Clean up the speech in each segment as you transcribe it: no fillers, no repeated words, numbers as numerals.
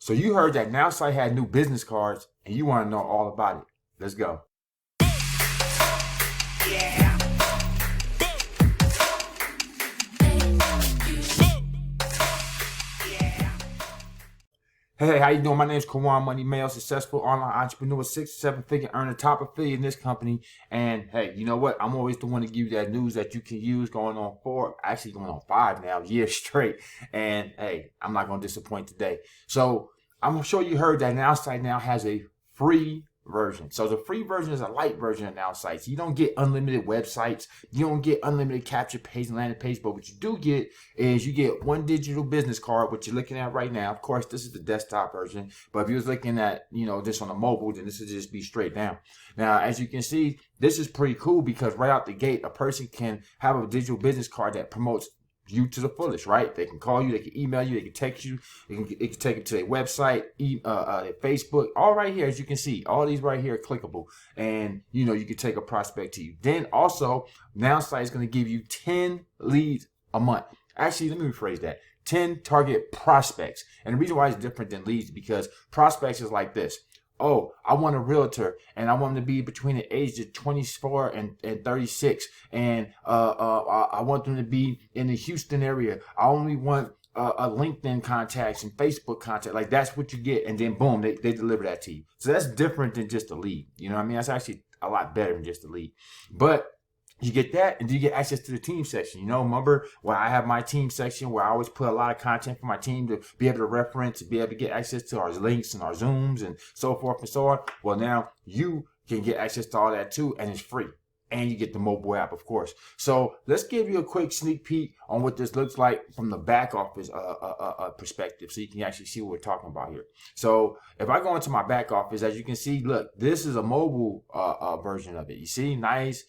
So you heard that Nowsite had new business cards and you want to know all about it. Let's go. Hey, how you doing? My name is Kawan Money Mail, successful online entrepreneur, 6 or 7 figure earner, top affiliate in this company. And hey, you know what? I'm always the one to give you that news that you can use going on 5 now, years straight. And hey, I'm not going to disappoint today. So I'm sure you heard that Nowsite now has a free version. So the free version is a light version of Nowsite. So you don't get unlimited websites. You don't get unlimited capture page and landing page. But what you do get is you get one digital business card, which you're looking at right now. Of course, this is the desktop version. But if you was looking at, this on a mobile, then this would just be straight down. Now, as you can see, this is pretty cool because right out the gate, a person can have a digital business card that promotes you to the fullest, right? They can call you, they can email you, they can text you, it can take you to their website, their Facebook, all right here. As you can see, all these right here are clickable, and you can take a prospect to you. Then also, Nowsite is going to give you 10 leads a month. Actually, let me rephrase that: 10 target prospects. And the reason why it's different than leads is because prospects is like this. Oh, I want a realtor, and I want them to be between the ages of 24 and 36, and I want them to be in the Houston area. I only want a LinkedIn contacts and Facebook contact. Like, that's what you get, and then boom, they deliver that to you. So that's different than just a lead. You know what I mean? That's actually a lot better than just a lead. But you get that, and then you get access to the team section. Remember where I have my team section where I always put a lot of content for my team to be able to reference, to be able to get access to our links and our Zooms and so forth and so on. Well, now you can get access to all that too, and it's free. And you get the mobile app, of course. So let's give you a quick sneak peek on what this looks like from the back office perspective, so you can actually see what we're talking about here. So if I go into my back office, as you can see, look, this is a mobile version of it. You see, nice.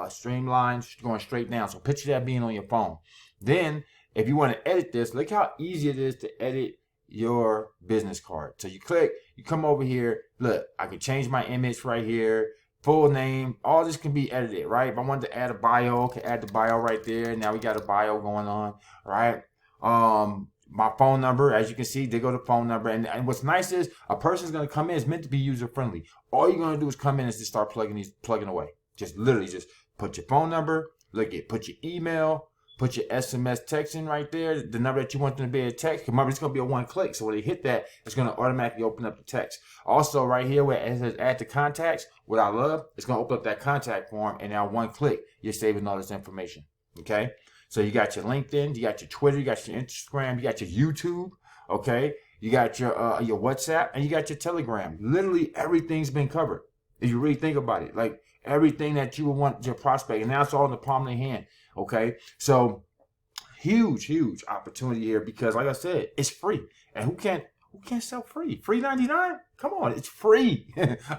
Streamlined, going straight down. So picture that being on your phone. Then if you want to edit this, look how easy it is to edit your business card. So you click, you come over here. Look, I can change my image right here, full name, all this can be edited, right? If I wanted to add a bio, I can add the bio right there. Now we got a bio going on, right? My phone number, as you can see, they go to phone number. And what's nice is a person's going to come in. It's meant to be user friendly. All you're going to do is come in and just start plugging away. Just literally just put your phone number, put your email, put your SMS text in right there, the number that you want them to be able to text. Remember, it's going to be a one click. So when they hit that, it's going to automatically open up the text. Also, right here where it says add to contacts, what I love, it's going to open up that contact form. And now one click, you're saving all this information. Okay. So you got your LinkedIn, you got your Twitter, you got your Instagram, you got your YouTube. Okay. You got your WhatsApp, and you got your Telegram. Literally everything's been covered. If you really think about it, like everything that you would want your prospect, and now it's all in the palm of their hand. Okay, so huge opportunity here because, like I said, it's free, and who can't sell free? Free 99? Come on, it's free.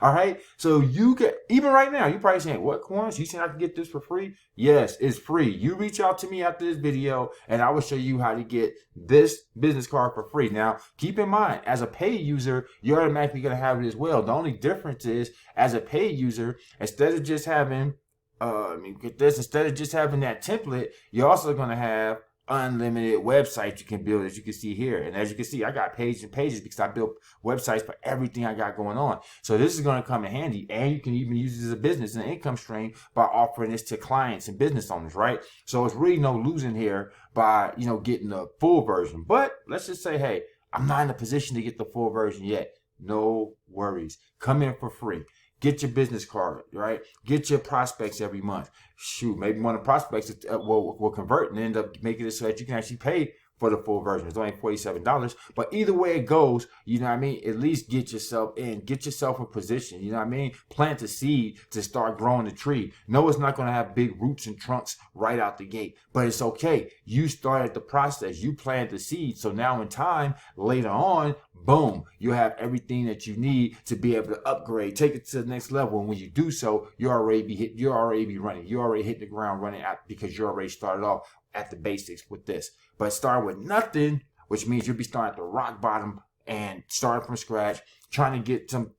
All right, so you can, even right now, you probably saying, "What, Corns? You saying I can get this for free?" Yes, it's free. You reach out to me after this video, and I will show you how to get this business card for free. Now, keep in mind, as a paid user, you're automatically going to have it as well. The only difference is, as a paid user, instead of just having instead of just having that template, you're also going to have unlimited websites you can build, as you can see here. And as you can see, I got pages and pages because I built websites for everything I got going on. So this is going to come in handy, and you can even use it as a business and an income stream by offering this to clients and business owners, right? So it's really no losing here by, getting the full version. But let's just say, hey, I'm not in a position to get the full version yet. No worries. Come in for free. Get your business card, right? Get your prospects every month. Shoot, maybe one of the prospects will convert and end up making it so that you can actually pay for the full version. It's only $47. But either way it goes, you know what I mean? At least get yourself in. Get yourself in position. You know what I mean? Plant a seed to start growing the tree. No, it's not going to have big roots and trunks right out the gate. But it's okay. You started the process. You planted the seed. So now in time, later on, boom, you have everything that you need to be able to upgrade, take it to the next level. And when you do so, you already be running. You already hit the ground running out because you already started off at the basics with this. But start with nothing, which means you'll be starting at the rock bottom and starting from scratch, trying to get some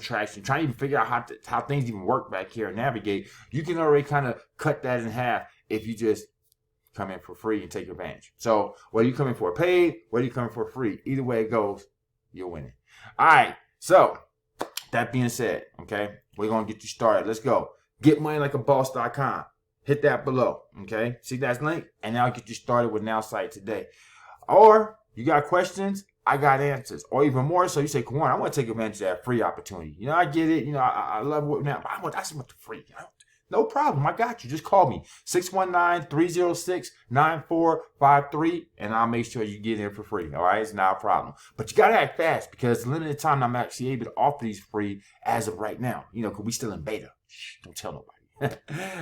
traction, trying to even figure out how things even work back here and navigate. You can already kind of cut that in half if you just come in for free and take advantage. So whether you come in for a paid, whether you come in for free, either way it goes, you're winning. All right. So that being said, okay, we're going to get you started. Let's go. GetMoneyLikeABoss.com. Hit that below. Okay. See that link? And now I'll get you started with Nowsite today. Or you got questions, I got answers. Or even more so, you say, Kawan, I want to take advantage of that free opportunity. You know, I get it. You know, I love what now. I just want the free. You know? No problem. I got you. Just call me. 619-306-9453. And I'll make sure you get in for free. All right? It's not a problem. But you got to act fast because limited time I'm actually able to offer these free as of right now. You know, because we still in beta. Shh, don't tell nobody. All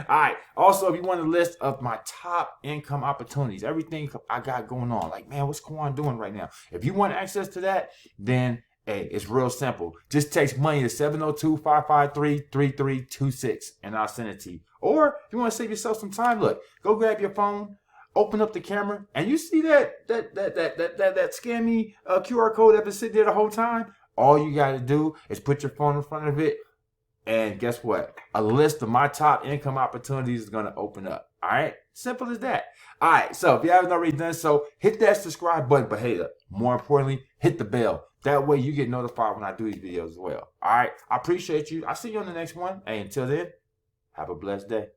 right. Also, if you want a list of my top income opportunities, everything I got going on, like, man, what's Kawan doing right now? If you want access to that, then hey, it's real simple. Just text money to 702-553-3326 and I'll send it to you. Or if you want to save yourself some time, look, go grab your phone, open up the camera, and you see that scammy QR code that been sitting there the whole time. All you got to do is put your phone in front of it. And guess what? A list of my top income opportunities is going to open up. All right? Simple as that. All right. So if you haven't already done so, hit that subscribe button. But hey, more importantly, hit the bell. That way you get notified when I do these videos as well. All right? I appreciate you. I'll see you on the next one. Hey, until then, have a blessed day.